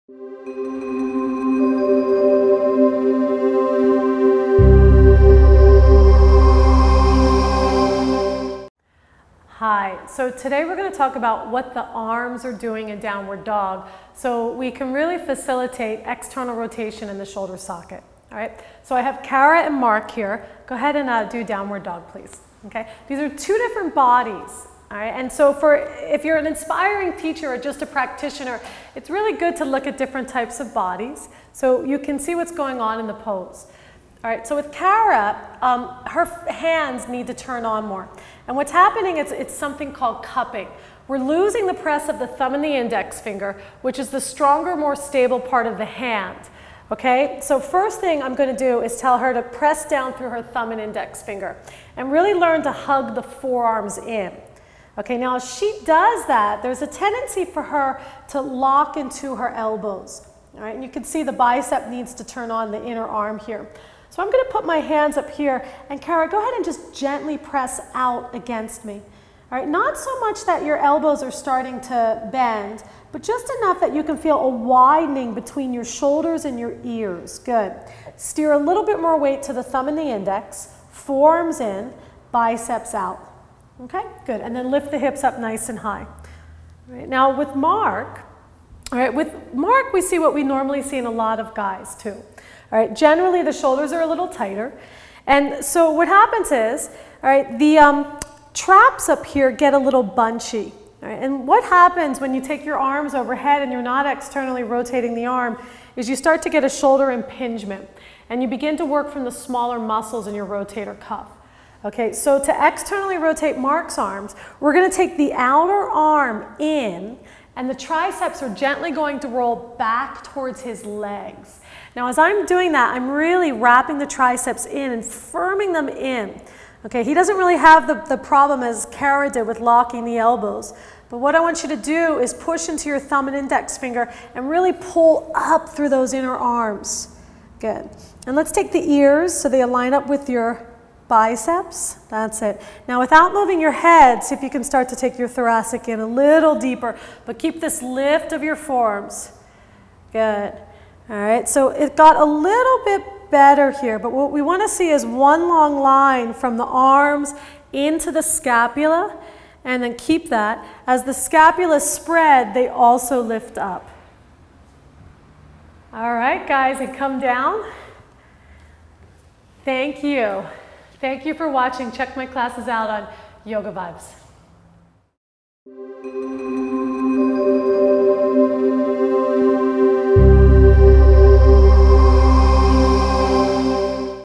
Hi, so today we're going to talk about what the arms are doing in downward dog so we can really facilitate external rotation in the shoulder socket. All right, so I have Kara and Mark here. Go ahead and do downward dog, please. Okay, these are two different bodies. All right, and so if you're an inspiring teacher or just a practitioner, it's really good to look at different types of bodies so you can see what's going on in the pose. All right, so with Kara, her hands need to turn on more. And what's happening is it's something called cupping. We're losing the press of the thumb and the index finger, which is the stronger, more stable part of the hand. Okay, so first thing I'm going to do is tell her to press down through her thumb and index finger and really learn to hug the forearms in. Okay, now as she does that, there's a tendency for her to lock into her elbows. All right, and you can see the bicep needs to turn on the inner arm here. So I'm going to put my hands up here, and Kara, go ahead and just gently press out against me. All right, not so much that your elbows are starting to bend, but just enough that you can feel a widening between your shoulders and your ears. Good. Steer a little bit more weight to the thumb and the index, forearms in, biceps out. Okay, good. And then lift the hips up nice and high. All right, now with Mark, we see what we normally see in a lot of guys too. All right, generally the shoulders are a little tighter. And so what happens is, all right, the traps up here get a little bunchy. All right, and what happens when you take your arms overhead and you're not externally rotating the arm is you start to get a shoulder impingement. And you begin to work from the smaller muscles in your rotator cuff. Okay, so to externally rotate Mark's arms, we're going to take the outer arm in, and the triceps are gently going to roll back towards his legs. Now as I'm doing that, I'm really wrapping the triceps in and firming them in. Okay, he doesn't really have the problem as Kara did with locking the elbows. But what I want you to do is push into your thumb and index finger and really pull up through those inner arms. Good. And let's take the ears so they align up with your biceps. That's it. Now without moving your head, see if you can start to take your thoracic in a little deeper, but keep this lift of your forearms. Good. All right, so it got a little bit better here, but what we want to see is one long line from the arms into the scapula, and then keep that. As the scapula spread, they also lift up. All right, guys, and come down. Thank you. Thank you for watching. Check my classes out on Yoga Vibes.